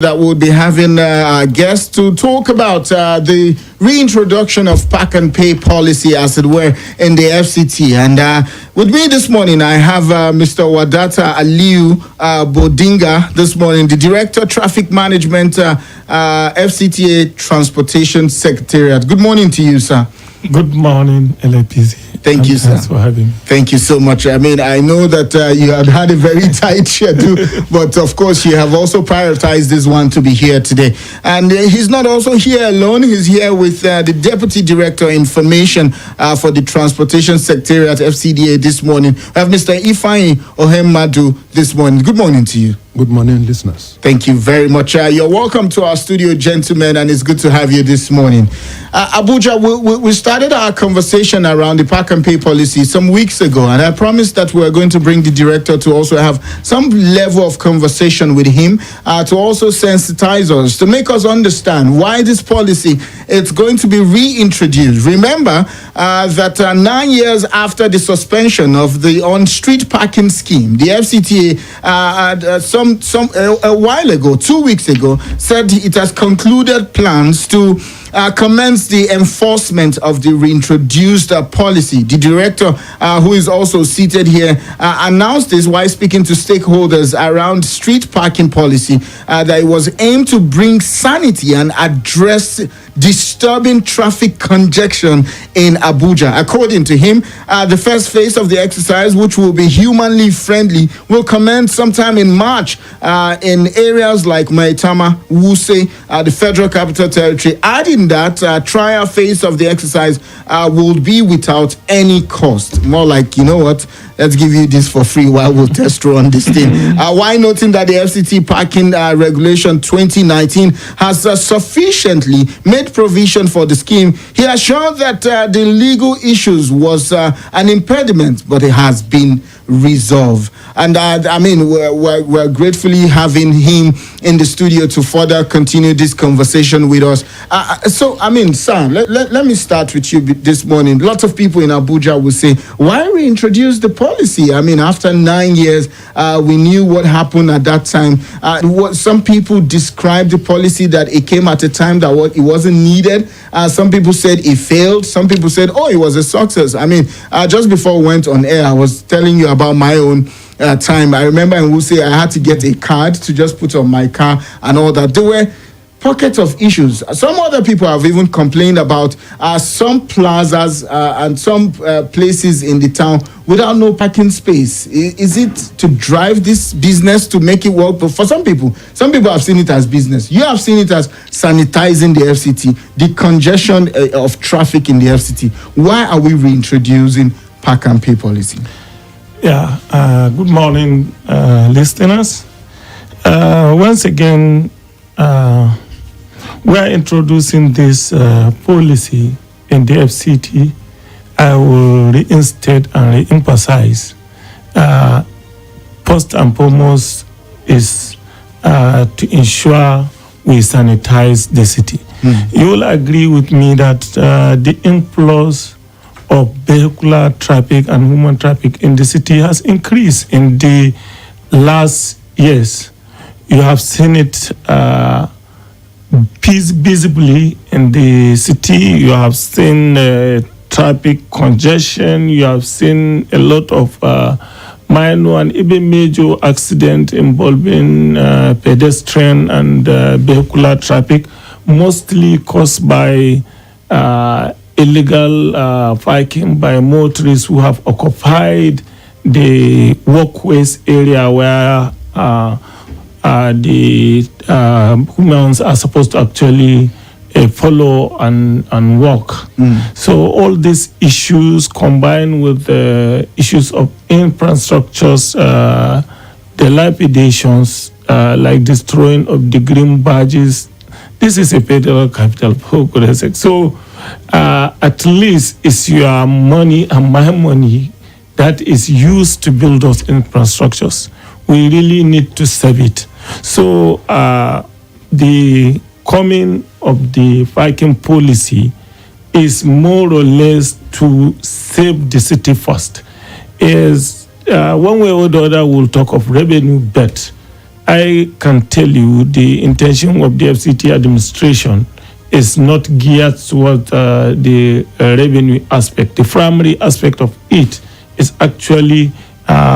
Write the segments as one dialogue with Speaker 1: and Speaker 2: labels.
Speaker 1: That we'll be having our guests to talk about the reintroduction of pack and pay policy, as it were, in the FCT. And with me this morning, I have Mr. Wadata Aliu Bodinga this morning, the Director, Traffic Management, FCTA Transportation Secretariat. Good morning to you, sir.
Speaker 2: Good morning, Effizy.
Speaker 1: Thank you, sir.
Speaker 2: Thanks for having me.
Speaker 1: Thank you so much. I mean, I know that you had a very tight schedule, but of course, you have also prioritized this one to be here today. And he's not also here alone. He's here with the Deputy Director Information for the Transportation Secretariat, FCDA, this morning. We have Mr. Ifeanyi Ohemadu this morning. Good morning to you.
Speaker 3: Good morning, listeners.
Speaker 1: Thank you very much. You're welcome to our studio, gentlemen, and it's good to have you this morning. Abuja, we started our conversation around the pack and pay policy some weeks ago, and I promised that we were going to bring the director to also have some level of conversation with him to also sensitize us, to make us understand why this policy is going to be reintroduced. Remember that 9 years after the suspension of the on-street parking scheme, the FCTA a while ago, 2 weeks ago, said it has concluded plans to commence the enforcement of the reintroduced policy. The director, who is also seated here, announced this while speaking to stakeholders around street parking policy, that it was aimed to bring sanity and address disturbing traffic congestion in Abuja. According to him, the first phase of the exercise, which will be humanly friendly, will commence sometime in March in areas like Maitama, Wuse, the Federal Capital Territory, adding that trial phase of the exercise will be without any cost. More like, you know what, let's give you this for free while we'll test run this thing. Why noting that the FCT Parking Regulation 2019 has sufficiently made provision for the scheme, he assured that the legal issues was an impediment, but it has been resolved. And I mean, we're gratefully having him in the studio to further continue this conversation with us. So, I mean, sir, let me start with you this morning. Lots of people in Abuja will say, why reintroduce the policy? I mean, after 9 years, we knew what happened at that time. What some people described the policy that it came at a time that it wasn't needed. Some people said it failed. Some people said, oh, it was a success. I mean, just before we went on air, I was telling you about my own time. I remember in Wuse, I had to get a card to just put on my car and all that. There were pockets of issues. Some other people have even complained about some plazas and some places in the town without no parking space. Is it to drive this business to make it work? But for some people have seen it as business. You have seen it as sanitizing the FCT, the congestion of traffic in the FCT. Why are we reintroducing pack and pay policy?
Speaker 2: Yeah, good morning, listeners. Once again, we are introducing this policy in the FCT. I will reinstate and re-emphasize. First and foremost is to ensure we sanitize the city. You will agree with me that the inflows of vehicular traffic and human traffic in the city has increased in the last years. You have seen it visibly in the city. You have seen traffic congestion. You have seen a lot of minor and even major accidents involving pedestrian and vehicular traffic, mostly caused by illegal parking by motorists who have occupied the walkways area where the humans are supposed to actually follow and walk. So all these issues combined with the issues of infrastructures, dilapidations, like destroying of the green badges. This is a federal capital, for goodness sake. So at least it's your money and my money that is used to build those infrastructures. We really need to save it. So the coming of the parking policy is more or less to save the city first. Is one way or the other we'll talk of revenue, but I can tell you the intention of the FCT administration is not geared towards the revenue aspect. The primary aspect of it is actually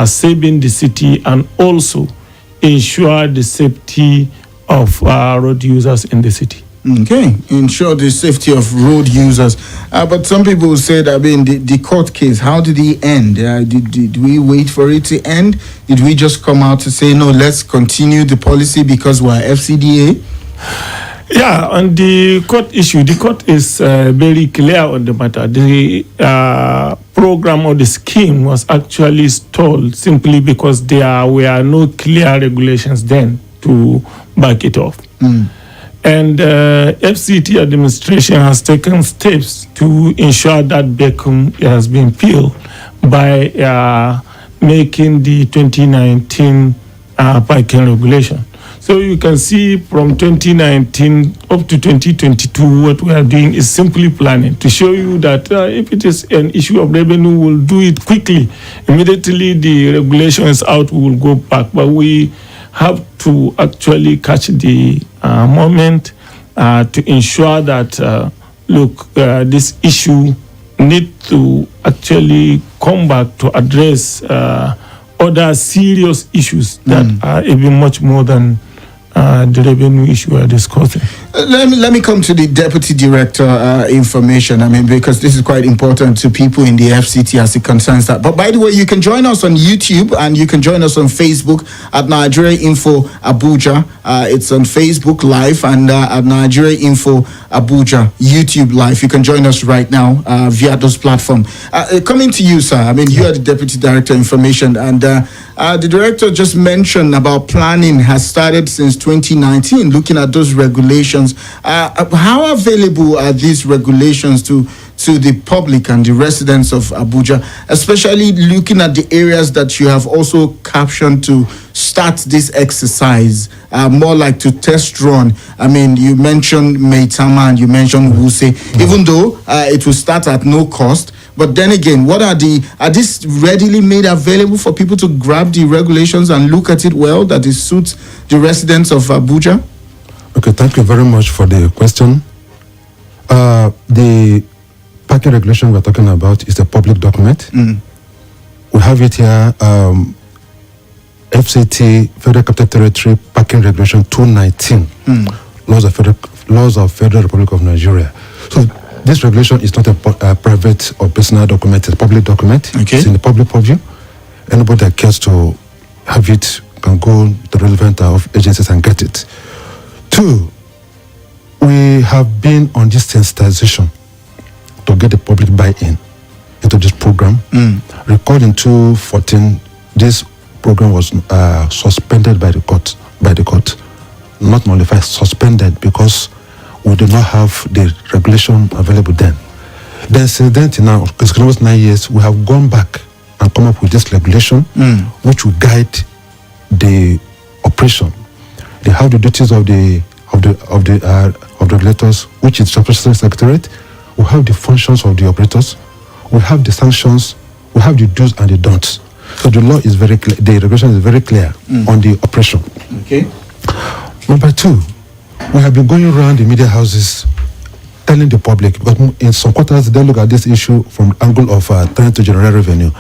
Speaker 2: saving the city and also ensure the safety of road users in the city.
Speaker 1: Okay, ensure the safety of road users. But some people said, the court case, how did it end? Did we wait for it to end? Did we just come out to say, no, let's continue the policy because we're FCDA?
Speaker 2: Yeah, on the court issue, the court is very clear on the matter. The program or the scheme was actually stalled simply because there were no clear regulations then to back it off. And FCT administration has taken steps to ensure that vacuum has been filled by making the 2019 parking regulation. So you can see from 2019 up to 2022, what we are doing is simply planning to show you that if it is an issue of revenue, we'll do it quickly. Immediately the regulation is out, we will go back. But we have to actually catch the moment to ensure that, this issue needs to actually come back to address other serious issues that are even much more than the revenue issue we are discussing.
Speaker 1: Let me come to the Deputy Director information. Because this is quite important to people in the FCT as it concerns that. But by the way, you can join us on YouTube and you can join us on Facebook at Nigeria Info Abuja. It's on Facebook Live and at Nigeria Info Abuja YouTube Live. You can join us right now via those platforms. Coming to you, sir. You are the Deputy Director Information, and the Director just mentioned about planning has started since 2019, looking at those regulations. How available are these regulations to the public and the residents of Abuja, especially looking at the areas that you have also captioned to start this exercise, more like to test run? You mentioned Meitama and you mentioned Wuse, even though it will start at no cost. But then again, are these readily made available for people to grab the regulations and look at it well, that it suits the residents of Abuja?
Speaker 3: Okay, thank you very much for the question. The parking regulation we're talking about is a public document. We have it here, FCT, Federal Capital Territory Parking Regulation 219, Laws of Federal Republic of Nigeria. So this regulation is not a private or personal document, it's a public document.
Speaker 1: Okay.
Speaker 3: It's in the public purview. Anybody that cares to have it can go to the relevant agencies and get it. 2, we have been on this sensitization to get the public buy-in into this program. Recall in 2014, this program was suspended by the court. Not nullified, suspended, because we do not have the regulation available then. Then since then to now, it's almost 9 years, we have gone back and come up with this regulation, which will guide the operation. They have the duties of the regulators, which is the Secretariat. We have the functions of the operators. We have the sanctions. We have the do's and the don'ts. So the law is very clear. The regulation is very clear on the operation.
Speaker 1: Okay.
Speaker 3: Number 2, we have been going around the media houses telling the public, because in some quarters they look at this issue from the angle of trying to generate revenue.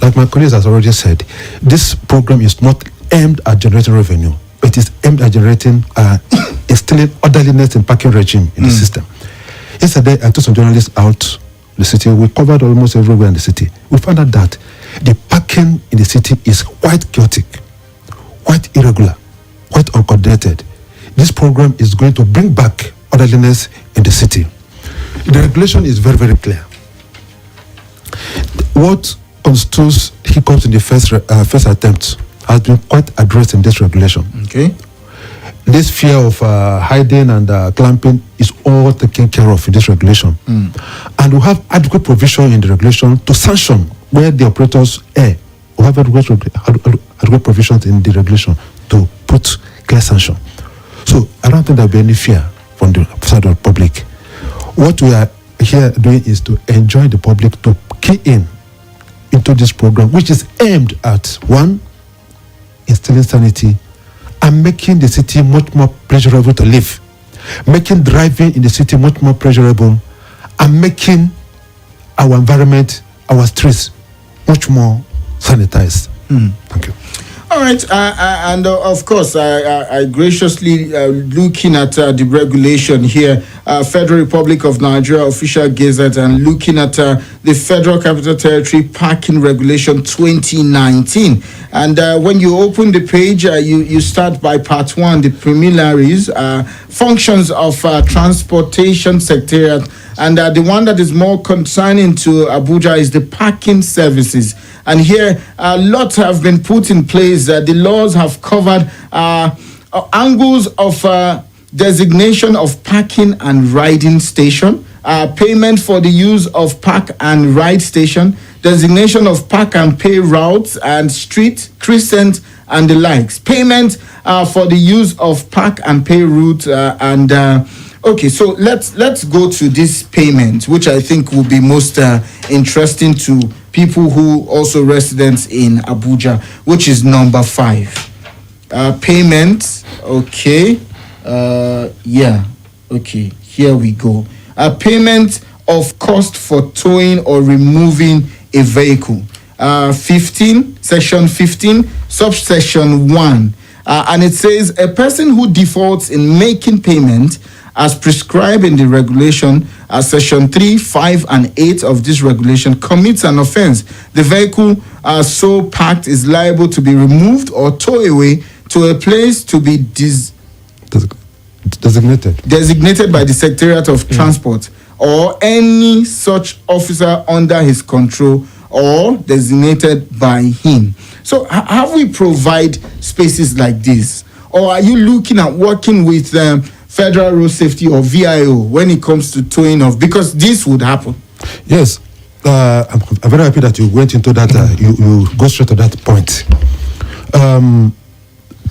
Speaker 3: Like my colleagues has already said, this program is not aimed at generating revenue. It is aimed at generating instilling orderliness in parking regime in the system. Yesterday, I took some journalists out the city. We covered almost everywhere in the city. We found out that the parking in the city is quite chaotic, quite irregular, quite uncoordinated. This program is going to bring back orderliness in the city. The regulation is very, very clear. What constitutes hiccups in the first attempt has been quite addressed in this regulation.
Speaker 1: Okay.
Speaker 3: This fear of hiding and clamping is all taken care of in this regulation. And we have adequate provision in the regulation to sanction where the operators err. We have adequate provisions in the regulation to put clear sanction. So I don't think there will be any fear from the side of the public. What we are here doing is to enjoy the public to key in into this program, which is aimed at 1, instilling sanity, and making the city much more pleasurable to live, making driving in the city much more pleasurable, and making our environment, our streets, much more sanitized. Thank you.
Speaker 1: All right, and of course, I graciously looking at the regulation here, Federal Republic of Nigeria Official Gazette, and looking at the Federal Capital Territory Parking Regulation 2019. And when you open the page, you start by Part 1, the preliminaries, functions of transportation secretariat. And the one that is more concerning to Abuja is the parking services. And here, lots have been put in place. The laws have covered angles of designation of parking and riding station, payment for the use of park and ride station, designation of park and pay routes and street, crescent, and the likes, payment for the use of park and pay route okay, so let's go to this payment, which I think will be most interesting to people who also residents in Abuja, which is number 5. Payment, okay, yeah, okay, here we go. Payment of cost for towing or removing a vehicle. 15, section 15, subsection 1. And it says a person who defaults in making payment as prescribed in the regulation, section 3, 5, and 8 of this regulation, commits an offense. The vehicle so parked is liable to be removed or towed away to a place to be designated by the Secretariat of Transport or any such officer under his control or designated by him. So have we provide spaces like this? Or are you looking at working with Federal Road Safety or VIO when it comes to towing off? Because this would happen.
Speaker 3: Yes, I'm very happy that you went into that. You go straight to that point.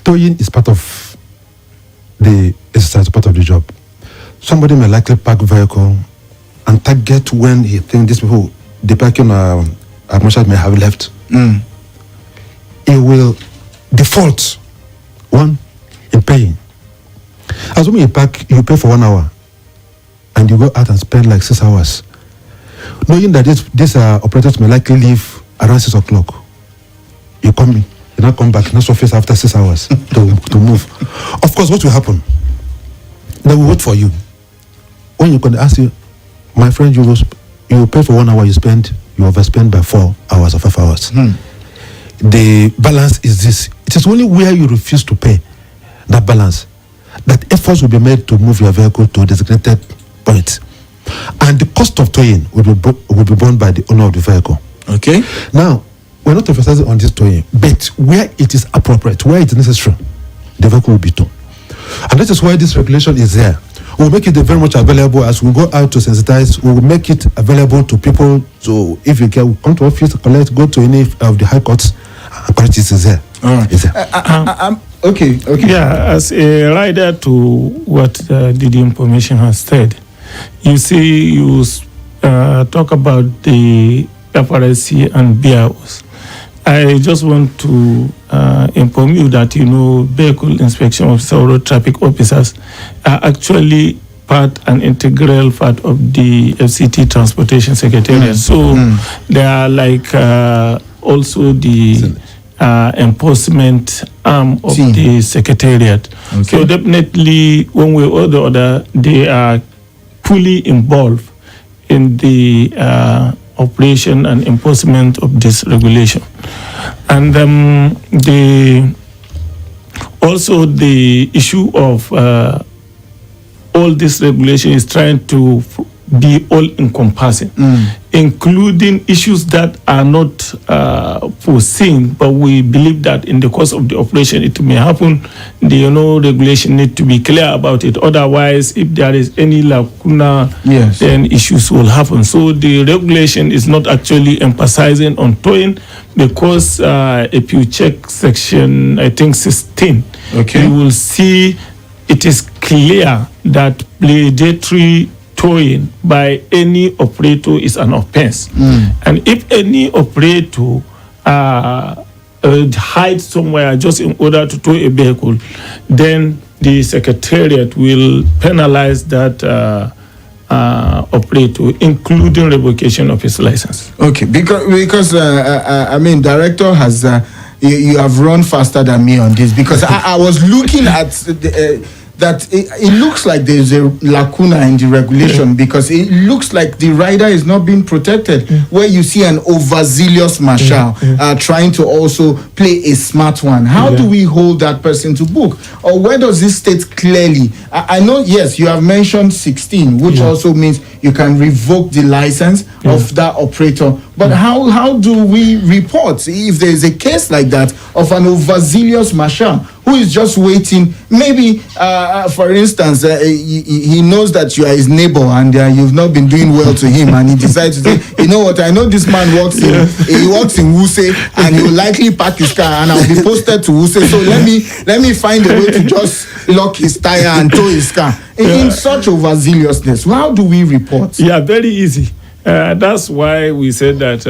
Speaker 3: Towing is part of the exercise, part of the job. Somebody may likely park vehicle and target when he thinks these people, the parking administration may have left. He will default in paying. Assuming you pay for 1 hour and you go out and spend like 6 hours, knowing that these operators may likely leave around 6 o'clock. You now come back, now surface after 6 hours to move. Of course, what will happen? They will wait for you. When you can ask you, my friend, you pay for 1 hour, you overspend by 4 hours or 5 hours. The balance is this. It is only where you refuse to pay that balance that efforts will be made to move your vehicle to a designated point. And the cost of towing will be borne by the owner of the vehicle. Okay. Now, we're not emphasizing on this towing, but where it is appropriate, where it is necessary, the vehicle will be towed. And that is why this regulation is there. We'll make it very much available as we go out to sensitize. We will make it available to people. So if you can come to office, collect, go to any of the high courts, and collect it is there. All right. It's there.
Speaker 2: Okay. Yeah, as a rider to what the information has said, you see, you talk about the FRSC and BIOs. I just want to inform you that, vehicle inspection officer or road traffic officers are actually part and integral part of the FCT Transportation Secretariat. So they are like also the enforcement arm of the Secretariat. Okay. So definitely, one way or the other, they are fully involved in the operation and enforcement of this regulation. And also the issue of all this regulation is trying to be all-encompassing, including issues that are not foreseen, but we believe that in the course of the operation it may happen. The regulation need to be clear about it. Otherwise, if there is any lacuna, then issues will happen. So the regulation is not actually emphasizing on towing, because if you check section, I think 16, you will see it is clear that predatory towing by any operator is an offense. And if any operator hide somewhere just in order to tow a vehicle, then the secretariat will penalize that operator, including revocation of his license.
Speaker 1: Okay, because I mean, director has you have run faster than me on this, because I was looking at that it looks like there's a lacuna in the regulation, because it looks like the rider is not being protected, where you see an overzealous marshal trying to also play a smart one. How do we hold that person to book? Or where does this state clearly? I know, yes, you have mentioned 16, which also means you can revoke the license of that operator. But how do we report if there is a case like that of an overzealous marshal who is just waiting? Maybe, for instance, he knows that you are his neighbor and you've not been doing well to him, and he decides to say, you know what, I know this man works in Wuse, and he will likely park his car and I'll be posted to Wuse, so let me find a way to just lock his tire and tow his car. In such overzealousness, how do we report?
Speaker 2: Yeah, very easy. That's why we said that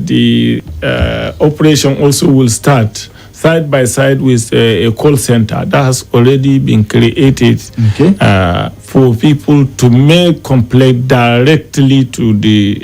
Speaker 2: the operation also will start side by side with a call center that has already been created for people to make complaint directly to the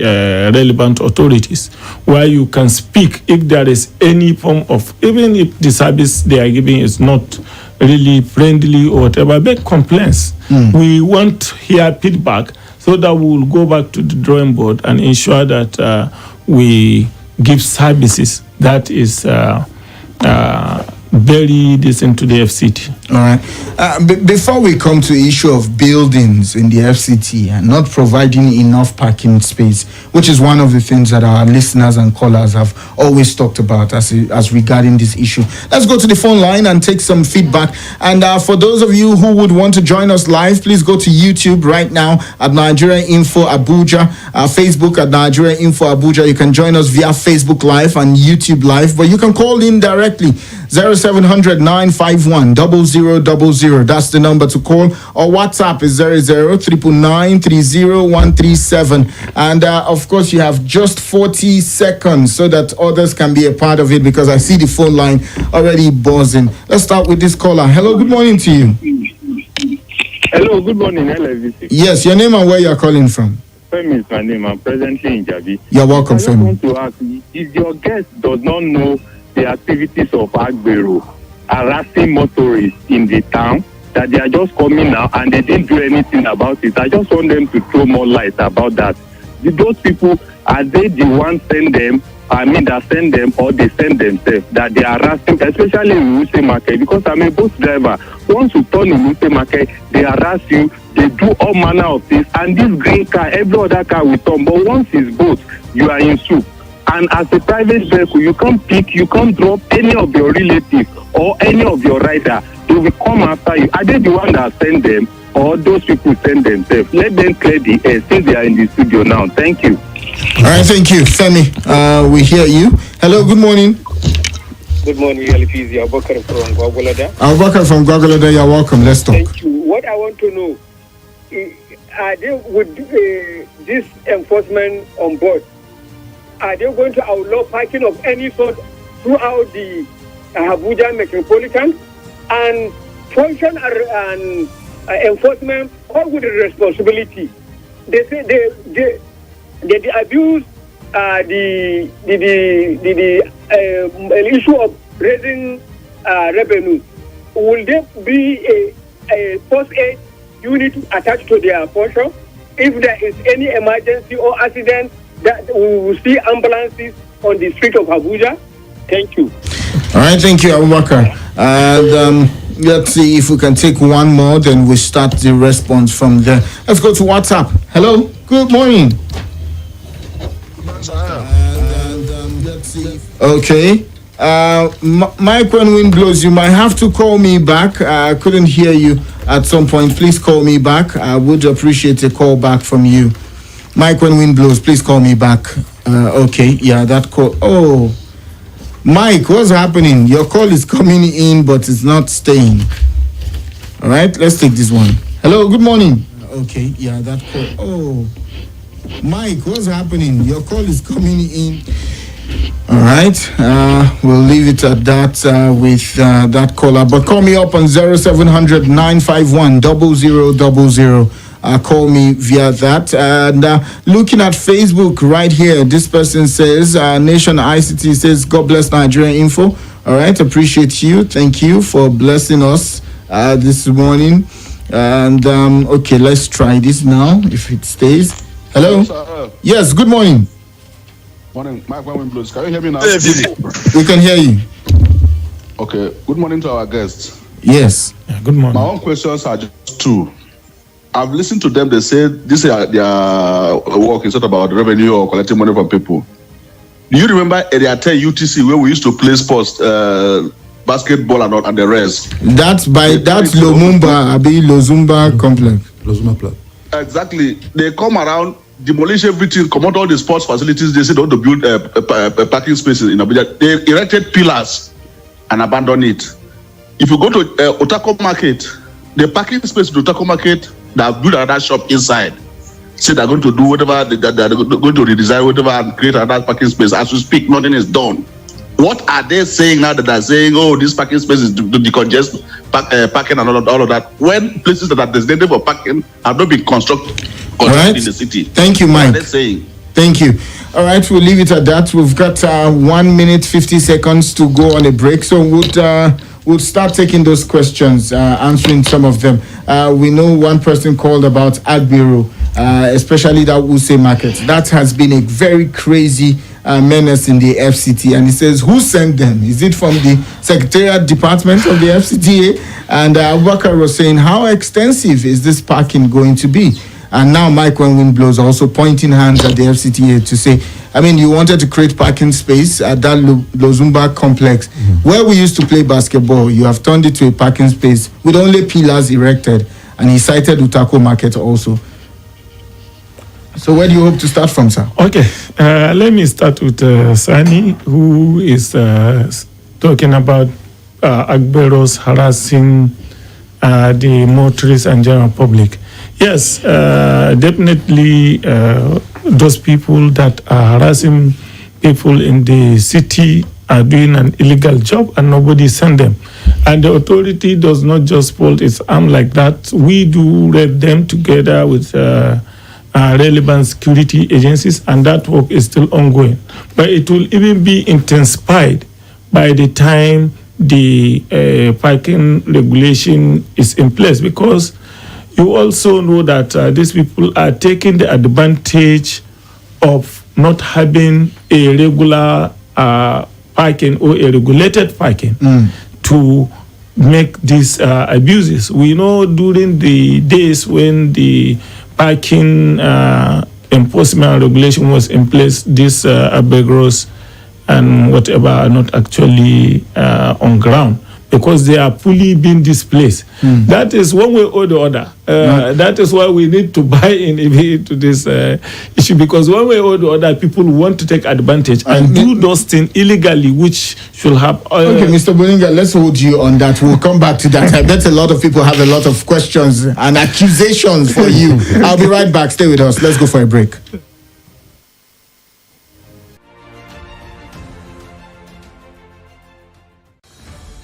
Speaker 2: relevant authorities, where you can speak if there is any form of, even if the service they are giving is not really friendly or whatever, make complaints. We want to hear feedback, so that we will go back to the drawing board and ensure that we give services that is very decent to the FCT.
Speaker 1: All right. Before we come to the issue of buildings in the FCT and not providing enough parking space, which is one of the things that our listeners and callers have always talked about as regarding this issue, let's go to the phone line and take some feedback. And for those of you who would want to join us live, please go to YouTube right now at Nigeria Info Abuja, Facebook at Nigeria Info Abuja. You can join us via Facebook Live and YouTube Live, but you can call in directly 0700 951 0000. That's the number to call. Or WhatsApp is 00 And of course, you have just 40 seconds so that others can be a part of it, because I see the phone line already buzzing. Let's start with this caller. Hello, good morning to you.
Speaker 4: Hello, good morning, Effizy.
Speaker 1: Yes, your name and where you're calling from.
Speaker 4: Femi is my name. I'm presently in Jabi.
Speaker 1: You're welcome,
Speaker 4: I just
Speaker 1: Femi.
Speaker 4: want to ask, if your guest does not know the activities of Agbero, harassing motorists in the town, that they are just coming now and they didn't do anything about it, I just want them to throw more light about that. Those people, are they the ones that send them, or they send themselves, that they are harassing, especially in Wuse Market? Because I'm a bus driver. Once you turn in Wuse Market, they harass you, they do all manner of things, and this green car, every other car will turn, but once it's both, you are in soup. And as a private vehicle, you can't drop any of your relatives or any of your rider. They will come after you. Are they the one that send them, or those people send themselves? Let them clear the air since they are in the studio now. Thank you.
Speaker 1: All right, thank you, Femi. We hear you. Hello, good morning.
Speaker 5: Good morning, Effizy. Abubakar from Gwagwalada.
Speaker 1: Abubakar from Gwagwalada, you're welcome. Let's talk.
Speaker 5: Thank you. What I want to know, are they with this enforcement on board? Are they going to outlaw parking of any sort throughout the Abuja metropolitan, and function and enforcement all with the responsibility? They say they abuse the issue of raising revenue. Will there be a first aid unit attached to their function? If there is any emergency or accident, that we will see ambulances on the street of Abuja. Thank you.
Speaker 1: All right, thank you, Abubakar. And let's see if we can take one more, then we start the response from there. Let's go to WhatsApp. Hello, good morning. Let's see. Okay. Mike, when wind blows, you might have to call me back. I couldn't hear you at some point. Please call me back. I would appreciate a call back from you. Mike, when wind blows, please call me back. Okay, yeah, that call. Oh, Mike, what's happening? Your call is coming in, but it's not staying. All right, let's take this one. Hello, good morning. Okay, yeah, that call. Oh, Mike, what's happening? Your call is coming in. All right, we'll leave it at that with that caller. But call me up on 0700 951 0000. Call me via that. And looking at Facebook right here, this person says, Nation ICT says, God bless Nigeria Info. All right, appreciate you. Thank you for blessing us this morning. And okay, let's try this now if it stays. Hello? Yes, good morning.
Speaker 6: Morning, Mike Blues. Can you hear me now?
Speaker 1: We can hear you.
Speaker 6: Okay. Good morning to our guests.
Speaker 1: Yes.
Speaker 2: Yeah, good morning.
Speaker 6: My own questions are just two. I've listened to them. They say this is their work is not about revenue or collecting money from people. Do you remember Area 10 UTC where we used to play sports, basketball and the rest?
Speaker 1: That's Lumumba, Lozumba complex.
Speaker 3: Lozuma Plaza.
Speaker 6: Exactly. They come around, demolish everything, come out all the sports facilities. They say they want to build parking spaces in Abuja. They erected pillars and abandoned it. If you go to Otako Market, the parking space to Otako Market, they have built another shop inside. Say they're going to do whatever, they're going to redesign whatever and create another parking space. As we speak, nothing is done. What are they saying now that they're saying, oh, this parking space is to decongest parking and all of that, when places that are designated for parking have not been constructed
Speaker 1: right.
Speaker 6: in the city?
Speaker 1: Thank you, Mike.
Speaker 6: What are they saying?
Speaker 1: Thank you. All right, we'll leave it at that. We've got 1 minute, 50 seconds to go on a break. So we'll start taking those questions, answering some of them. We know one person called about Agbero, especially that Wuse market. That has been a very crazy menace in the FCT. And he says, who sent them? Is it from the Secretariat Department of the FCTA? And Abubakar was saying, how extensive is this parking going to be? And now Mike Wind blows also pointing hands at the FCTA to say, I mean, you wanted to create parking space at that Lozumba complex where we used to play basketball. You have turned it to a parking space with only pillars erected. And he cited Utako Market also. So where do you hope to start from, sir?
Speaker 2: Okay, let me start with Sani, who is talking about Agberos harassing the motorists and general public. Yes, definitely those people that are harassing people in the city are doing an illegal job and nobody send them. And the authority does not just fold its arm like that. We do read them together with relevant security agencies, and that work is still ongoing. But it will even be intensified by the time the parking regulation is in place, because you also know that these people are taking the advantage of not having a regular parking or a regulated parking to make these abuses. We know during the days when the parking enforcement regulation was in place, these Abegros and whatever are not actually on ground, because they are fully being displaced. That is one way or the other. That is why we need to buy into this issue, because one way or the other, people want to take advantage and do those things illegally, which should have...
Speaker 1: okay, Mr. Boninga, let's hold you on that. We'll come back to that. I bet a lot of people have a lot of questions and accusations for you. I'll be right back. Stay with us. Let's go for a break.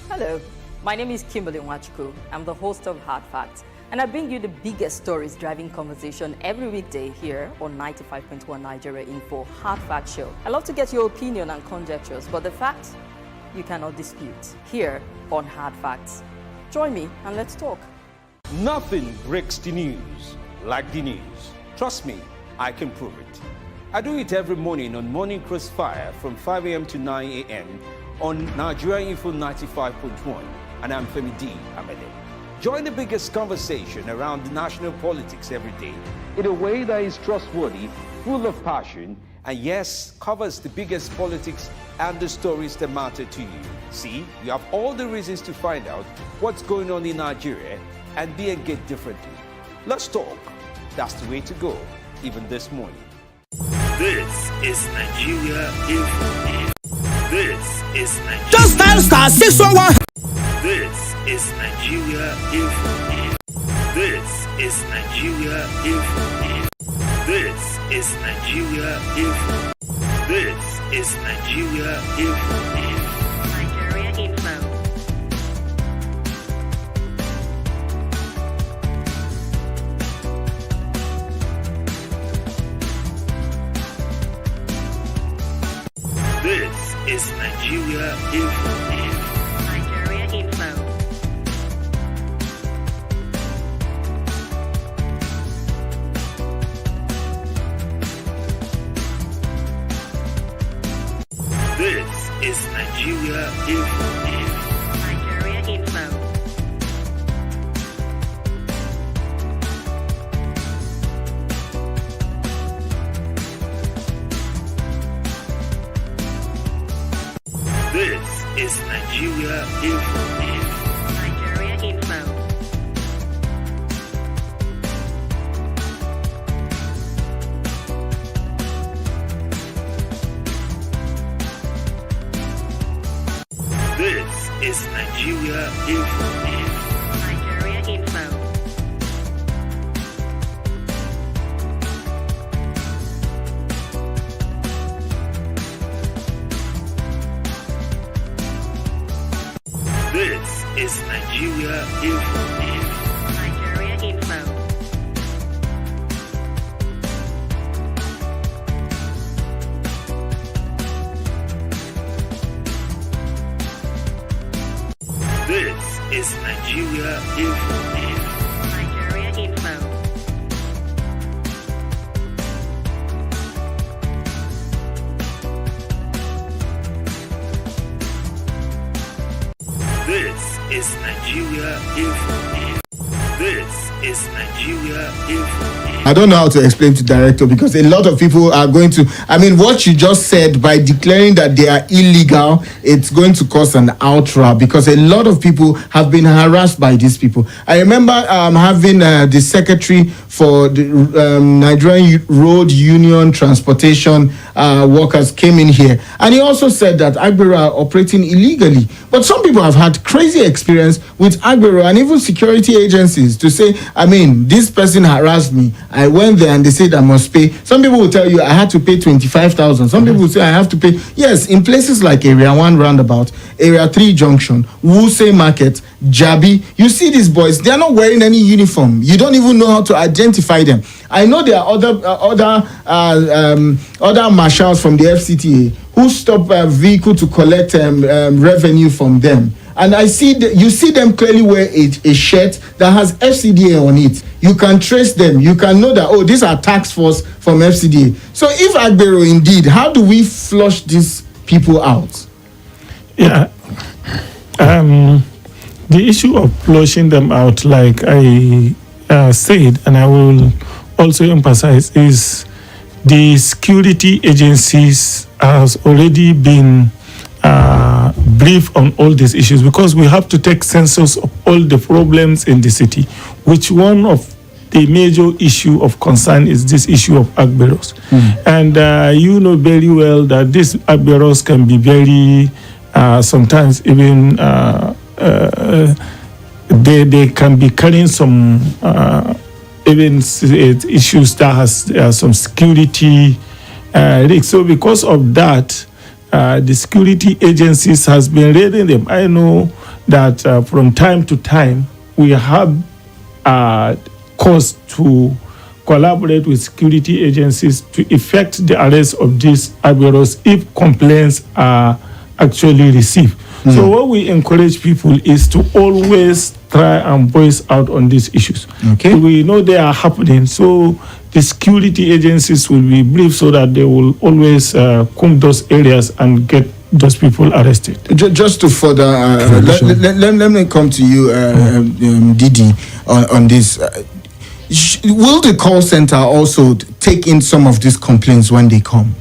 Speaker 7: Hello, my name is Kimberly Nwachukwu. I'm the host of Hard Facts, and I bring you the biggest stories driving conversation every weekday here on 95.1 Nigeria Info Hard Facts Show. I love to get your opinion and conjectures, but the facts you cannot dispute here on Hard Facts. Join me and let's talk.
Speaker 8: Nothing breaks the news like the news. Trust me, I can prove it. I do it every morning on Morning Crossfire from 5 a.m. to 9 a.m. on Nigeria Info 95.1, and I'm Femi D. Amede. Join the biggest conversation around national politics every day in a way that is trustworthy, full of passion, and yes, covers the biggest politics and the stories that matter to you. See, you have all the reasons to find out what's going on in Nigeria and be engaged differently. Let's talk. That's the way to go, even this morning.
Speaker 9: This is Nigeria Info. This is Nigeria.
Speaker 10: Just dial *611.
Speaker 9: This is Nigeria Info. This is Nigeria Info. This is Nigeria Info. This is Nigeria Info.
Speaker 10: Nigeria Info.
Speaker 9: This is Nigeria Info.
Speaker 10: Nigeria Info.
Speaker 9: This is Nigeria Info.
Speaker 10: Nigeria Info.
Speaker 9: This is Nigeria Info.
Speaker 10: Nigeria Info.
Speaker 9: This is Nigeria Info.
Speaker 10: Nigeria Info.
Speaker 9: This is Nigeria Info.
Speaker 10: Nigeria Info.
Speaker 9: This is Nigeria Info.
Speaker 10: Nigeria Info.
Speaker 9: This is Nigeria Info. This is Nigeria Info.
Speaker 1: I don't know how to explain to director because a lot of people are going to. I mean, what you just said by declaring that they are illegal, it's going to cause an outrage because a lot of people have been harassed by these people. I remember having the secretary for the Nigerian Road Union Transportation workers came in here, and he also said that Agbero are operating illegally. But some people have had crazy experience with Agbero and even security agencies to say, I mean, this person harassed me. I went there and they said I must pay. Some people will tell you I had to pay 25,000. Some people will say I have to pay. Yes, in places like Area 1 Roundabout, Area 3 Junction, Wuse Market, Jabi, you see these boys, they are not wearing any uniform. You don't even know how to identify them. I know there are other marshals from the FCTA who stop a vehicle to collect revenue from them. And you see them clearly wear a shirt that has FCDA on it. You can trace them. You can know that, oh, these are task force from FCDA. So if Agbero indeed, how do we flush these people out?
Speaker 2: Yeah. The issue of flushing them out, like I said, and I will also emphasize, is the security agencies has already been brief on all these issues because we have to take census of all the problems in the city, which one of the major issue of concern is this issue of Agberos. And you know very well that these Agberos can be very, sometimes even they can be carrying some even issues that has some security risk. So because of that, the security agencies has been raiding them. I know that from time to time we have cause to collaborate with security agencies to effect the arrest of these Agberos if complaints are actually received. So what we encourage people is to always try and voice out on these issues.
Speaker 1: Okay.
Speaker 2: We know they are happening, so the security agencies will be briefed so that they will always comb those areas and get those people arrested.
Speaker 1: Just to further, let me come to you, Didi, on this. Will the call center also take in some of these complaints when they come?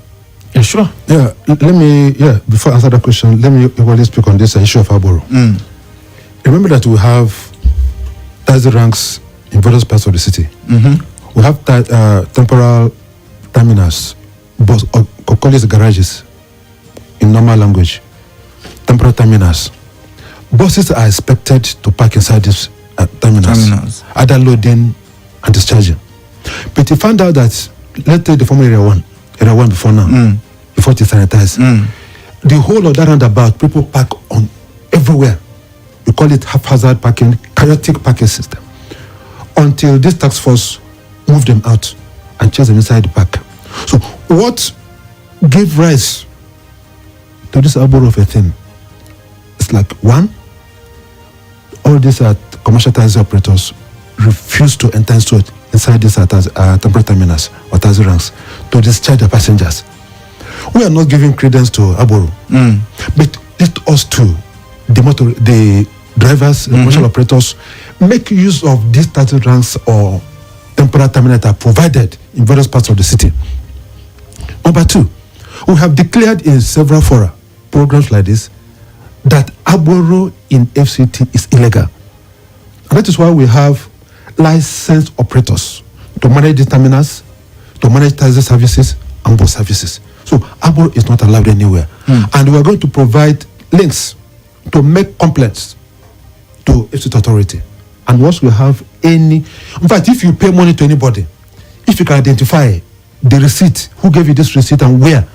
Speaker 2: Yeah, sure.
Speaker 3: Yeah, before I answer that question, let me equally speak on this issue of Agbero. Remember that we have taxi ranks in various parts of the city. We have temporal terminals, but call it garages in normal language. Temporal terminals. Buses are expected to park inside these terminals, either loading and discharging. But you found out that, let's take the former Area 1 before now. before it is sanitized. The whole of that roundabout, people park on everywhere. We call it haphazard parking, chaotic parking system. Until this task force moved them out and chased them inside the park. So what gave rise to this outbreak of a thing? It's like, one, all these commercial taxi operators refuse to enter inside these temporary terminals or taxi ranks to discharge their passengers. We are not giving credence to Aboro, but let us too, the drivers, commercial operators, make use of these taxi ranks or temporary terminals that are provided in various parts of the city. Number two, we have declared in several fora, programs like this, that Aboro in FCT is illegal. And that is why we have licensed operators to manage the terminals, to manage taxi services and bus services. So Aboro is not allowed anywhere. And we are going to provide links to make complaints to FCT authority. And once we have any, in fact, if you pay money to anybody, if you can identify the receipt, who gave you this receipt and where,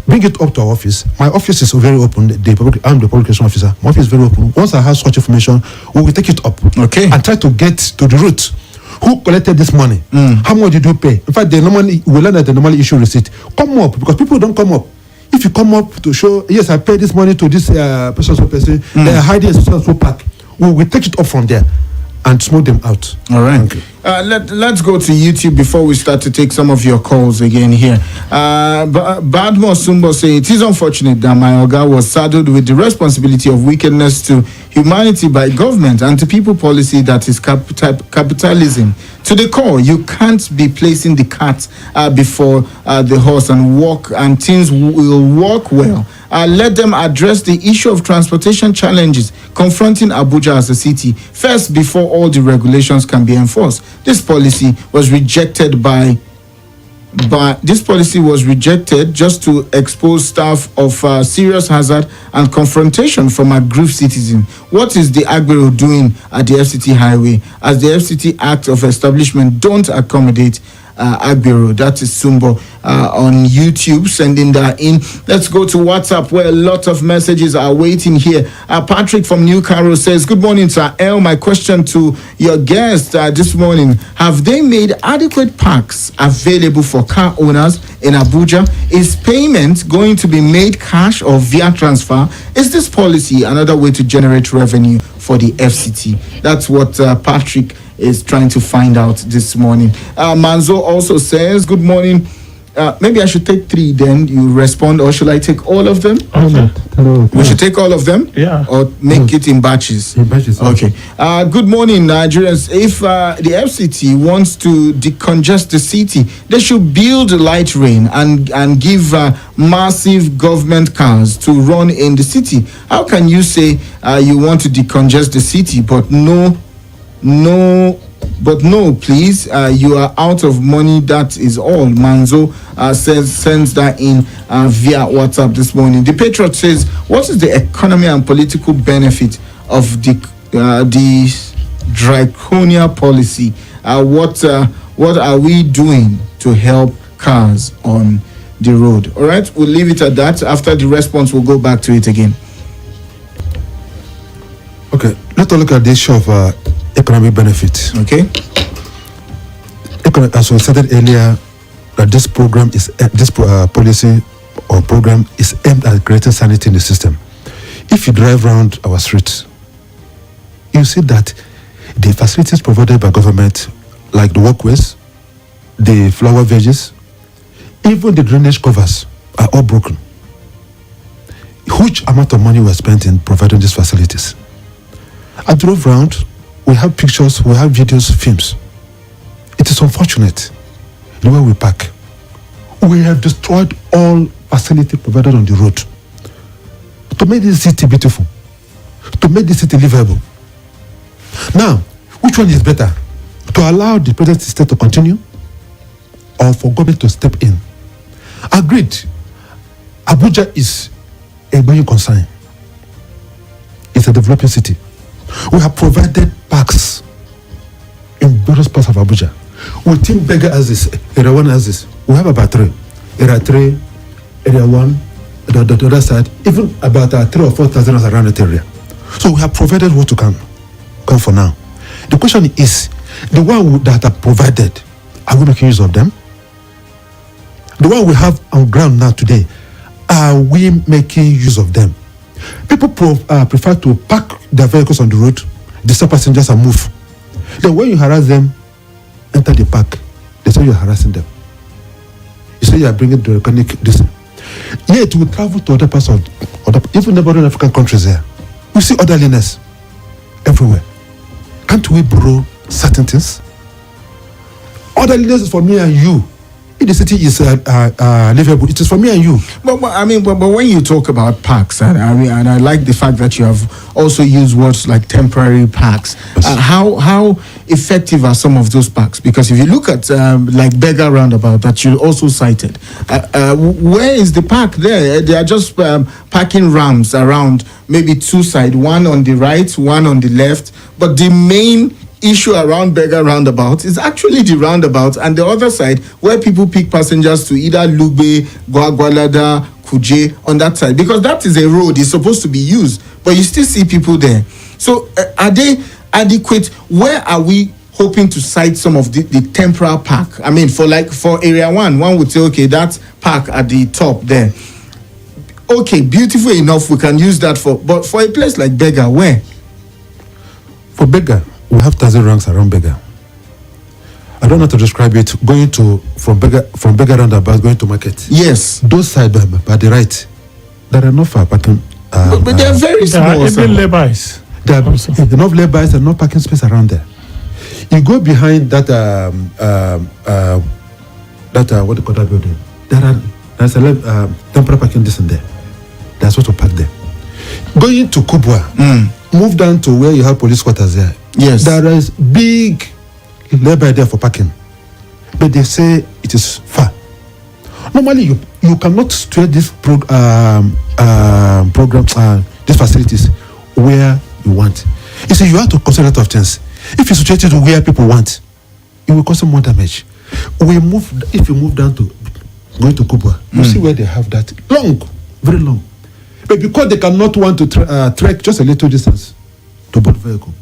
Speaker 3: bring it up to our office. My office is very open. I'm the public relations officer. My office is very open. Once I have such information, we will take it up.
Speaker 1: Okay.
Speaker 3: And try to get to the root. Who collected this money? How much did you pay? In fact, we learn that they normally issue receipt. Come up, because people don't come up. If you come up to show, yes, I paid this money to this person, they are hiding a social pack. We will take it up from there and smoke them out.
Speaker 1: All right. Let's go to YouTube before we start to take some of your calls again here. Badmo Sumbo say, it is unfortunate that my Oga was saddled with the responsibility of wickedness to humanity by government and to people policy that is capitalism. To the core, you can't be placing the cart before the horse and things will work well. Let them address the issue of transportation challenges confronting Abuja as a city first before all the regulations can be enforced. This policy was rejected just to expose staff of serious hazard and confrontation from aggrieved citizens. What is the Agbero doing at the FCT highway as the FCT Act of Establishment don't accommodate Agbero? That is Sumbo on YouTube sending that in. Let's go to WhatsApp where a lot of messages are waiting here. Patrick from New Caro says, good morning, Sir L. My question to your guest this morning, have they made adequate parks available for car owners in Abuja? Is payment going to be made cash or via transfer? Is this policy another way to generate revenue for the FCT? That's what Patrick is trying to find out this morning. Manzo also says, good morning. Maybe I should take three, then you respond, or should I take all of them? We should take all of them?
Speaker 2: Yeah.
Speaker 1: Or make it in batches?
Speaker 3: In batches.
Speaker 1: Okay. Good morning, Nigerians. If the FCT wants to decongest the city, they should build a light rail and give massive government cars to run in the city. How can you say you want to decongest the city, but no, please, you are out of money. That is all. Manzo sends that in via WhatsApp this morning. The Patriot says, what is the economy and political benefit of the draconian policy? What are we doing to help cars on the road? All right, we'll leave it at that. After the response, we'll go back to it again.
Speaker 3: Okay, let's look at the issue of economic benefits.
Speaker 1: Okay.
Speaker 3: As we said earlier, that this program is policy or program is aimed at creating sanity in the system. If you drive around our streets, you see that the facilities provided by government, like the walkways, the flower veggies, even the drainage covers are all broken. Huge amount of money was spent in providing these facilities. I drove around. We have pictures, we have videos, films. It is unfortunate the way we park. We have destroyed all facility provided on the road to make this city beautiful, to make this city livable. Now, which one is better? To allow the present system to continue or for government to step in? Agreed. Abuja is a growing concern. It's a developing city. We have provided parks in various parts of Abuja. We think bigger as this, Area 1 as this. We have about three. Area 3, area 1, the other side, even about 3,000 or 4,000 around that area. So we have provided what to come for now. The question is, the one that are provided, are we making use of them? The one we have on ground now today, are we making use of them? People prefer to park their vehicles on the road, disturb passengers and move. Then when you harass them, enter the park, they say you're harassing them. You say you are bringing the organic this. Yet we travel to other parts of even neighboring African countries here. We see orderliness everywhere. Can't we borrow certain things? Orderliness is for me and you. If the city is livable, it is for me and you.
Speaker 1: But when you talk about parks, and I like the fact that you have also used words like temporary parks.
Speaker 3: Yes.
Speaker 1: How effective are some of those parks? Because if you look at like Beggar Roundabout that you also cited, where is the park there? They are just parking ramps around, maybe two sides, one on the right, one on the left. But the main issue around Beggar Roundabout is actually the roundabout and the other side where people pick passengers to either Lugbe, Gwagwalada, Kuje on that side, because that is a road it's supposed to be used, but you still see people there. So are they adequate? Where are we hoping to cite some of the temporal park? I mean, for area 1 would say, okay, that park at the top there, okay, beautiful enough, we can use that but for a place like Beggar, where?
Speaker 3: For Beggar, we have 1,000 ranks around Beggar. I don't know how to describe it. From Beggar roundabout going to market.
Speaker 1: Yes.
Speaker 3: Those sides by the right, there are no far parking.
Speaker 1: But they are very small.
Speaker 2: Even laybys.
Speaker 3: There are enough laybys and no parking space around there. You go behind that what do you call that building? There's a temporary parking this and there. That's what to park there. Going to Kubwa, move down to where you have police quarters there.
Speaker 1: Yes.
Speaker 3: There is big labor there for parking, but they say it is far. Normally, you cannot stretch this program, these facilities where you want. You see, you have to consider a lot of things. If you stretch it to where people want, it will cause more damage. If you move down to going to Kubwa, you see where they have that long, very long. But because they cannot want to trek just a little distance to board vehicle,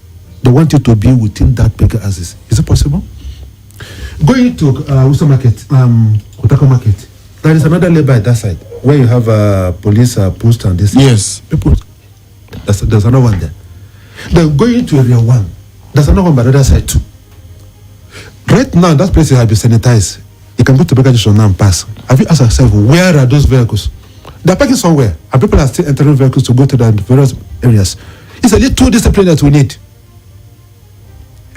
Speaker 3: they want it to be within that bigger axis. Is it possible? Going to Uso Market, Kotako Market, there is another labor at that side where you have police post and this.
Speaker 1: Yes.
Speaker 3: People, there's another one there. Then going to area 1, there's another one by the other side too. Right now, that place has been sanitized. You can go to Beggar Junction now and pass. Have you asked yourself, where are those vehicles? They're parking somewhere, and people are still entering vehicles to go to the various areas. It's a little discipline that we need.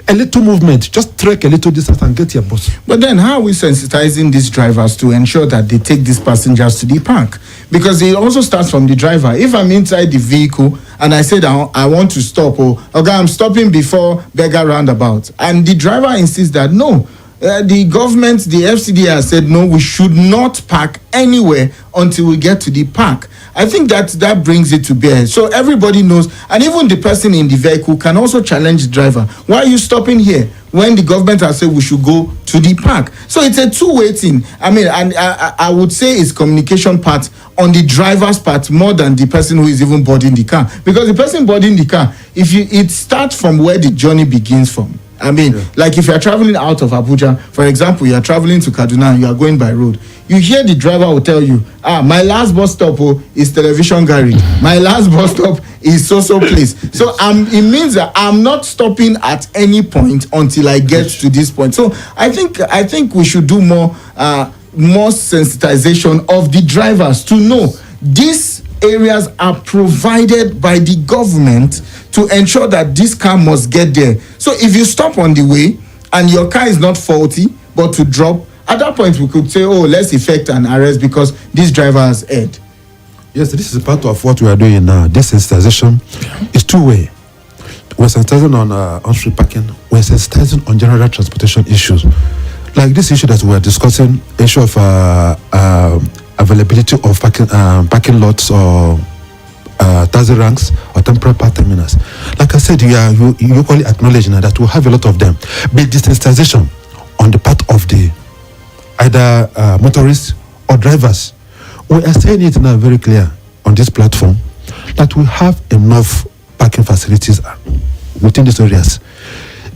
Speaker 3: A little movement, just trek a little distance and get your bus.
Speaker 1: But then how are we sensitizing these drivers to ensure that they take these passengers to the park? Because it also starts from the driver. If I'm inside the vehicle and I said I want to stop, okay, I'm stopping before Beggar Roundabout, and the driver insists that no, the government, the FCD has said no, we should not park anywhere until we get to the park. I think that brings it to bear. So everybody knows, and even the person in the vehicle can also challenge the driver. Why are you stopping here when the government has said we should go to the park? So it's a two-way thing. I mean, and I would say it's communication part on the driver's part more than the person who is even boarding the car. Because the person boarding the car, it starts from where the journey begins from. I mean, like if you're traveling out of Abuja, for example, you're traveling to Kaduna and you are going by road, you hear the driver will tell you, my last bus stop is Television Garage. My last bus stop is so place. So it means that I'm not stopping at any point until I get to this point. So I think we should do more sensitization of the drivers to know these areas are provided by the government to ensure that this car must get there. So if you stop on the way and your car is not faulty but to drop, at that point we could say, let's effect an arrest because this driver has erred.
Speaker 3: Yes, this is part of what we are doing now. This sensitization is two-way. We're sensitizing on street parking. We're sensitizing on general transportation issues. Like this issue that we are discussing, issue of availability of parking lots or taxi ranks or temporary park terminals. Like I said, you equally acknowledge now that we have a lot of them. But this sensitization on the part of the either motorists or drivers, We are saying it now very clear on this platform that we have enough parking facilities within these areas.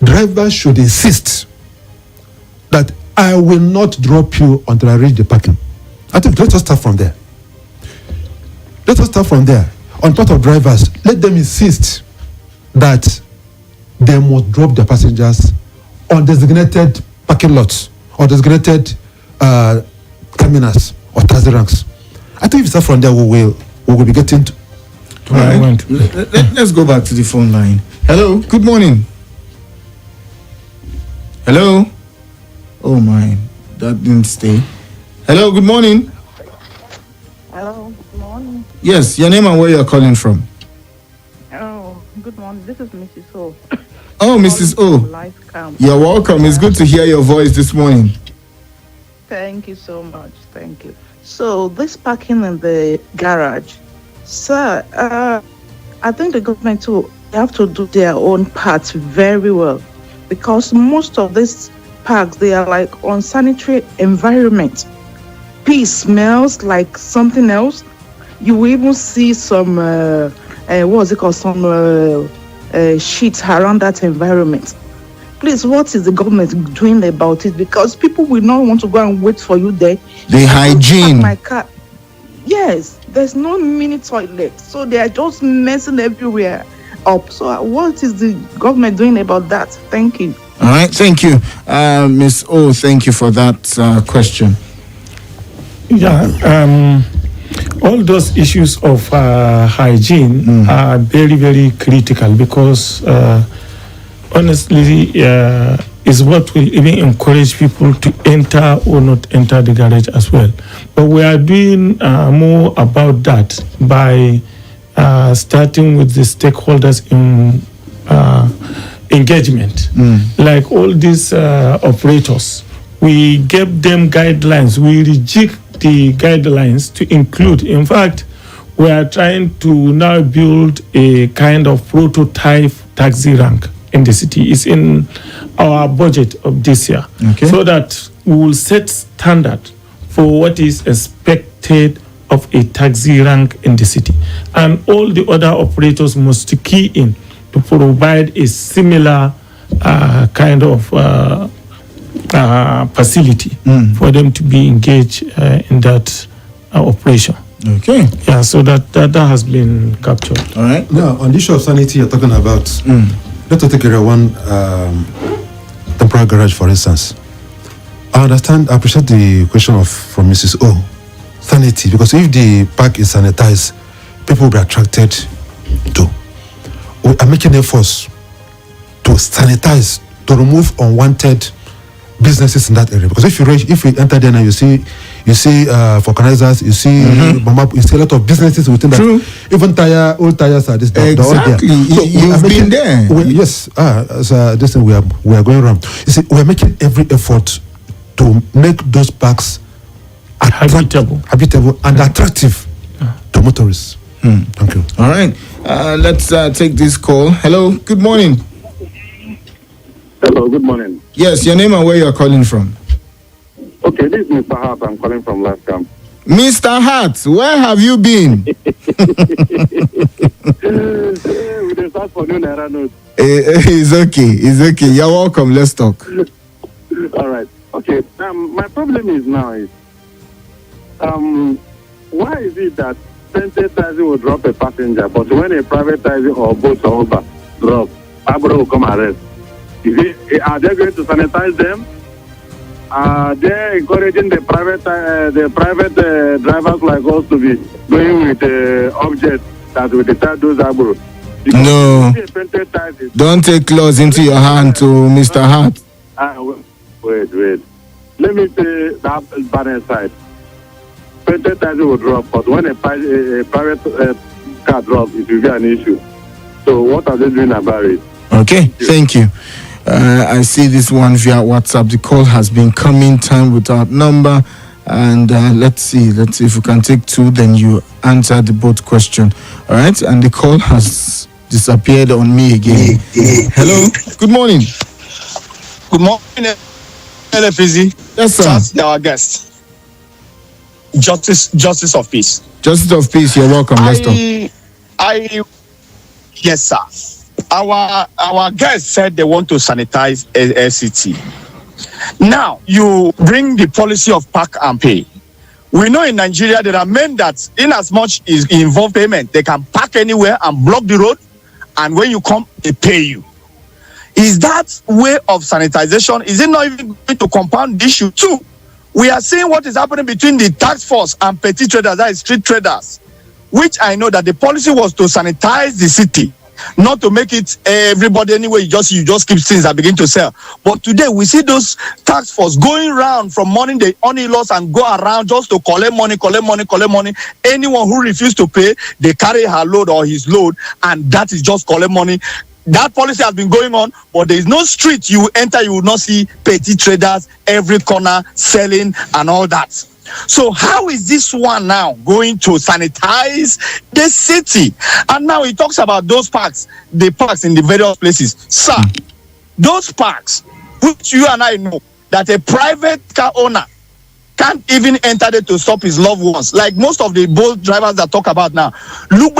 Speaker 3: Drivers should insist that I will not drop you until I reach the parking. I think let us start from there. Let us start from there. On part of drivers, let them insist that they must drop their passengers on designated parking lots or designated terminals or taxi ranks. I think if we start from there, we will be getting to where I want.
Speaker 1: Let's go back to the phone line. Hello, good morning. Hello. Oh my, that didn't stay. Hello, good morning.
Speaker 11: Hello, good morning.
Speaker 1: Yes, your name and where you're calling from.
Speaker 11: Oh, good morning. This is Mrs. O.
Speaker 1: Oh, Mrs. O.
Speaker 11: Life Camp.
Speaker 1: You're welcome. It's good to hear your voice this morning.
Speaker 11: Thank you so much. Thank you. So, this parking in the garage, sir, I think the government too have to do their own part very well, because most of these parks, they are like unsanitary environment. Pee smells like something else. You will even see some what's it called, some sheets around that environment. Please, what is the government doing about it? Because people will not want to go and wait for you there.
Speaker 1: The hygiene.
Speaker 11: My car. Yes, there's no mini toilet, so they are just messing everywhere up. So what is the government doing about that? Thank you.
Speaker 1: All right, thank you, Miss O. Thank you for that question.
Speaker 2: Yeah, all those issues of hygiene are very, very critical, because honestly, is what will even encourage people to enter or not enter the garage as well. But we are doing more about that by starting with the stakeholders in engagement. Like all these operators, we gave them guidelines. We reject the guidelines to include. In fact, we are trying to now build a kind of prototype taxi rank in the city. It's in our budget of this year.
Speaker 1: Okay.
Speaker 2: So that we will set standard for what is expected of a taxi rank in the city. And all the other operators must key in to provide a similar kind of facility for them to be engaged in that operation.
Speaker 1: Okay.
Speaker 2: Yeah, so that has been captured.
Speaker 1: All right.
Speaker 3: Now, on the issue of sanity you're talking about, let us take area one temporary garage, for instance. I appreciate the question from Mrs. O. Sanity, because if the park is sanitized, people will be attracted to. We are making efforts to sanitize, to remove unwanted businesses in that area. Because if you enter there now, you see vulcanizers, you see you see a lot of businesses within
Speaker 1: True.
Speaker 3: that. Even old tires are this.
Speaker 1: Exactly.
Speaker 3: So
Speaker 1: You've been there.
Speaker 3: Yes. This thing we are going around. You see, we are making every effort to make those parks habitable and attractive to motorists. Thank you.
Speaker 1: All right. Let's take this call. Hello. Good morning.
Speaker 4: Hello, good morning.
Speaker 1: Yes, your name and where you're calling from.
Speaker 4: Okay, this is Mr. Hart. I'm calling from Last Camp.
Speaker 1: Mr. Hart, where have you been?
Speaker 4: With the start for new Naira note.
Speaker 1: It's okay. It's okay. You're welcome. Let's talk.
Speaker 4: All right. Okay. My problem is why is it that Pented taxi will drop a passenger, but when a private taxi or boat or Uber drop, Abro will come arrest? Are they going to sanitize them? Are they encouraging the private drivers like us to be going with objects that will deter those Abro?
Speaker 1: No. Don't take laws into your hand, to Mr. Hart.
Speaker 4: Wait. Let me say that balance side. Pented taxi will drop, but when a private car drops, it will be an issue. So what are they doing about it?
Speaker 1: Okay, thank you. I see this one via WhatsApp. The call has been coming, time without number. And let's see if we can take two, then you answer the both question. All right, and the call has disappeared on me again. Hello, good morning.
Speaker 12: Good morning, Effizy.
Speaker 1: Yes, sir.
Speaker 12: That's our guest. Justice of Peace.
Speaker 1: Justice of Peace, you're welcome. Let's talk.
Speaker 12: Yes, sir. Our guests said they want to sanitize SCT. Now, you bring the policy of pack and pay. We know in Nigeria there are men that, in as much is involved payment, they can park anywhere and block the road, and when you come, they pay you. Is that way of sanitization? Is it not even going to compound the issue too? We are seeing what is happening between the task force and petty traders, that is street traders, which I know that the policy was to sanitize the city, not to make it everybody anyway. You just keep things and begin to sell. But today we see those task force going around from morning they only loss and go around just to collect money. Anyone who refuses to pay, they carry her load or his load, and that is just collect money. That policy has been going on, but there is no street you enter, you will not see petty traders every corner selling and all that. So how is this one now going to sanitize the city? And now he talks about those parks, the parks in the various places. Sir, those parks, which you and I know, that a private car owner can't even enter there to stop his loved ones. Like most of the boat drivers that talk about now. Look,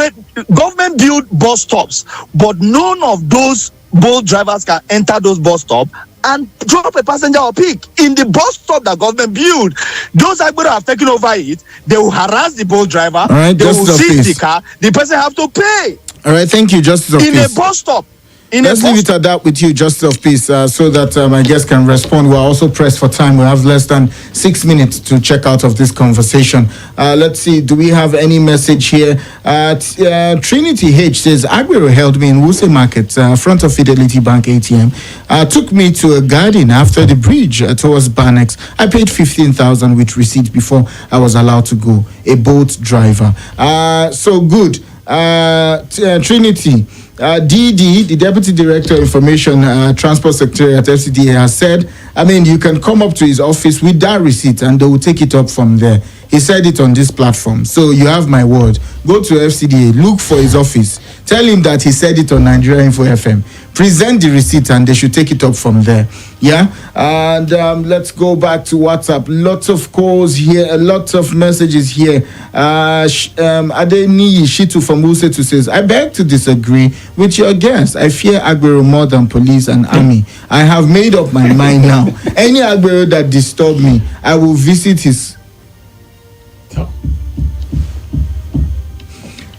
Speaker 12: government build bus stops, but none of those boat drivers can enter those bus stops and drop a passenger or pick in the bus stop that government build. Those Agbero have taken over it. They will harass the boat driver.
Speaker 1: All right,
Speaker 12: they will seize the
Speaker 1: peace.
Speaker 12: car. The person have to pay.
Speaker 1: All right, thank you, Justice of
Speaker 12: in
Speaker 1: Peace.
Speaker 12: a bus stop.
Speaker 1: Let's leave it at that with you, Justice of Peace, so that my guests can respond. We're also pressed for time. We have less than 6 minutes to check out of this conversation. Let's see, do we have any message here? Trinity H says, Aguero held me in Wuse Market, front of Fidelity Bank ATM. Took me to a garden after the bridge towards Banex. I paid 15,000 with receipt before I was allowed to go. A boat driver. So good. Trinity. DD, the Deputy Director of Information Transport Secretary at FCDA, has said, you can come up to his office with that receipt and they will take it up from there. He said it on this platform. So you have my word. Go to FCDA, look for his office. Tell him that he said it on Nigeria Info FM. Present the receipt and they should take it up from there. Yeah? And let's go back to WhatsApp. Lots of calls here, lots of messages here. Adeni Shitu from Usetu says, I beg to disagree with your guest. I fear Agbero more than police and army. I have made up my mind now. Any Agbero that disturb me, I will visit his...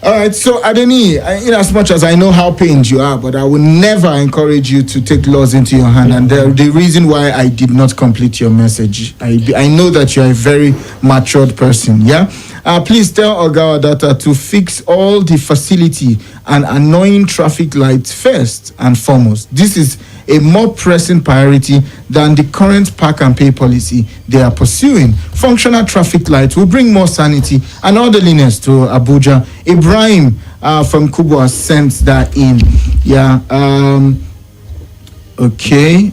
Speaker 1: All right, so Adeni, in as much as I know how pained you are, but I will never encourage you to take laws into your hand. And the reason why I did not complete your message, I know that you are a very matured person, yeah? Please tell Oga Odata to fix all the facility and annoying traffic lights first and foremost. This is a more pressing priority than the current park and pay policy they are pursuing. Functional traffic lights will bring more sanity and orderliness to Abuja. Ibrahim from Kubo has sent that in. Yeah. Okay.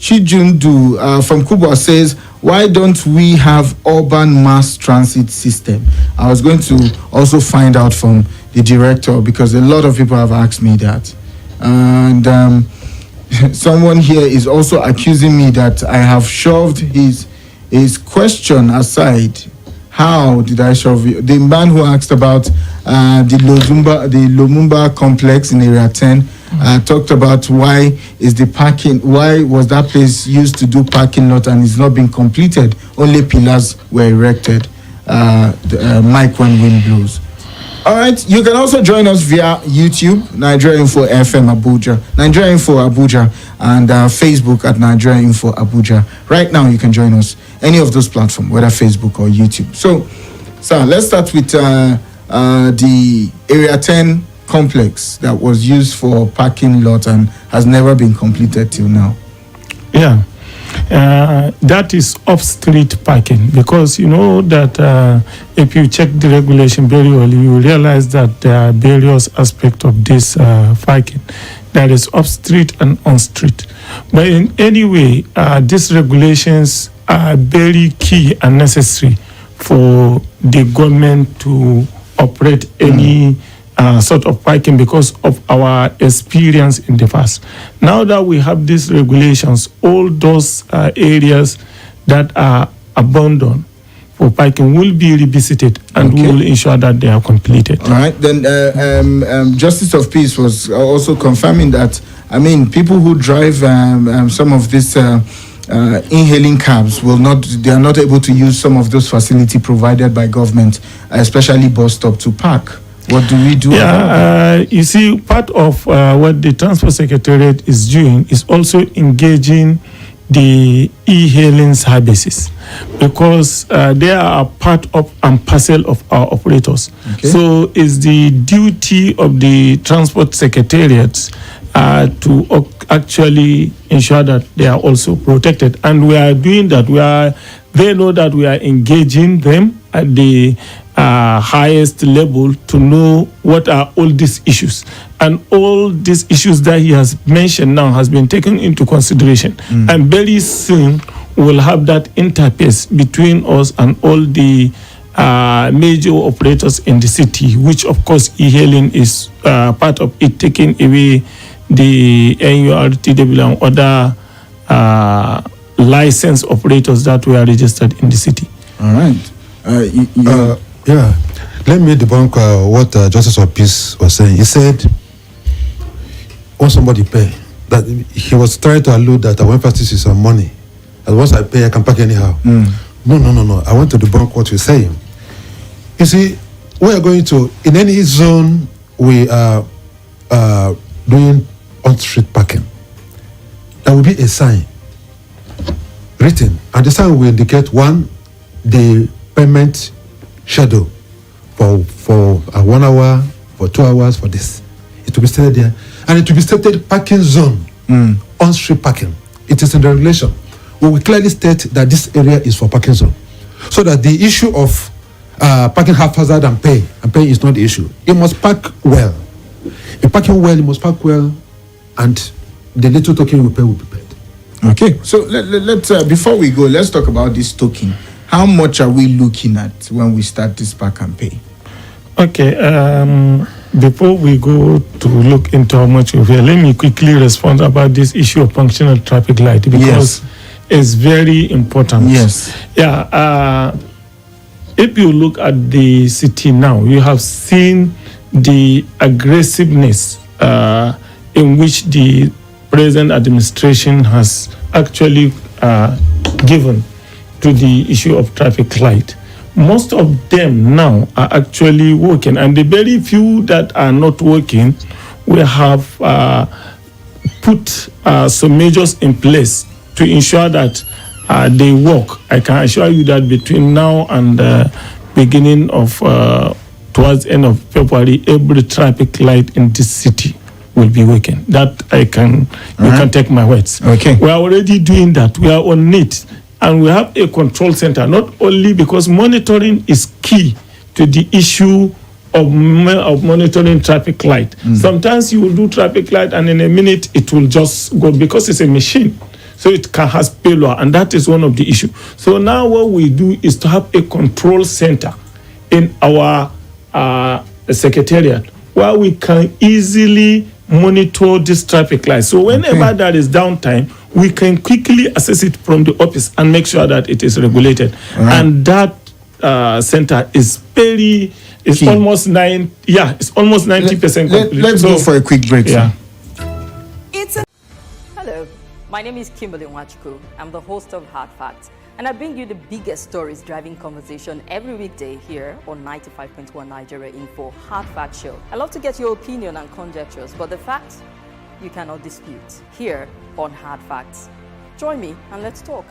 Speaker 1: Chijundu from Kubo says, why don't we have urban mass transit system? I was going to also find out from the director because a lot of people have asked me that. And someone here is also accusing me that I have shoved his question aside. How did I shove it? The man who asked about the Lumumba complex in Area 10 talked about why was that place used to do parking lot and it's not been completed. Only pillars were erected. Mike when wind blows. All right, you can also join us via YouTube, Nigeria Info FM Abuja, Nigeria Info Abuja, and Facebook at Nigeria Info Abuja. Right now, you can join us any of those platforms, whether Facebook or YouTube. So let's start with the Area 10 complex that was used for parking lot and has never been completed till now.
Speaker 2: Yeah. That is off-street parking, because you know that if you check the regulation very well, you realize that there are various aspects of this parking. There is off-street and on-street. But in any way, these regulations are very key and necessary for the government to operate any sort of parking because of our experience in the past. Now that we have these regulations, all those areas that are abandoned for parking will be revisited, and we will ensure that they are completed.
Speaker 1: All right. Then Justice of Peace was also confirming that, I mean, people who drive some of these inhaling cabs they are not able to use some of those facilities provided by government, especially bus stop, to park. What do we do?
Speaker 2: You see, part of what the Transport Secretariat is doing is also engaging the e-hailing services, because they are a part of and parcel of our operators.
Speaker 1: Okay.
Speaker 2: So it's the duty of the Transport Secretariat to actually ensure that they are also protected, and we are doing that. They know that we are engaging them at the highest level to know what are all these issues, and all these issues that he has mentioned now has been taken into consideration, and very soon we'll have that interface between us and all the major operators in the city, which of course e-hailing is part of it, taking away the NURTW and other licensed operators that were registered in the city.
Speaker 1: All right.
Speaker 3: Yeah, let me debunk what Justice of Peace was saying. He said, when somebody pay, that he was trying to allude that our emphasis is on money. And once I pay, I can park anyhow. No. I want to debunk what you're saying. You see, we are going to, in any zone, we are doing on-street parking. There will be a sign written, and the sign will indicate, one, the payment schedule for 1 hour, for 2 hours, for this. It will be stated there. And it will be stated parking zone, on-street parking. It is in the regulation. We will clearly state that this area is for parking zone. So that the issue of parking haphazard and pay is not the issue. You must park well. If parking well, you must park well, and the little token you pay will be paid.
Speaker 1: Okay, so let's before we go, let's talk about this token. How much are we looking at when we start this park and pay?
Speaker 2: Okay, before we go to look into how much we pay, let me quickly respond about this issue of functional traffic light, because it's very important.
Speaker 1: Yes.
Speaker 2: Yeah. If you look at the city now, you have seen the aggressiveness in which the present administration has actually given to the issue of traffic light. Most of them now are actually working, and the very few that are not working, we have put some measures in place to ensure that they work. I can assure you that between now and beginning of towards the end of February, every traffic light in this city will be working. That you can take my words.
Speaker 1: Okay.
Speaker 2: We are already doing that. We are on it. And we have a control center, not only because monitoring is key to the issue of monitoring traffic light. Sometimes you will do traffic light and in a minute it will just go, because it's a machine. So it can has failure, and that is one of the issues. So now what we do is to have a control center in our secretariat where we can easily monitor this traffic light. So whenever there is downtime, we can quickly assess it from the office and make sure that it is regulated. And that center is it's key. Almost 90% complete.
Speaker 1: Let's go for a quick break.
Speaker 2: Yeah.
Speaker 7: Hello, my name is Kimberly Nwachukwu. I'm the host of Hard Facts, and I bring you the biggest stories driving conversation every weekday here on 95.1 Nigeria Info Hard Fact Show. I love to get your opinion and conjectures, but the facts you cannot dispute here on Hard Facts. Join me and let's talk.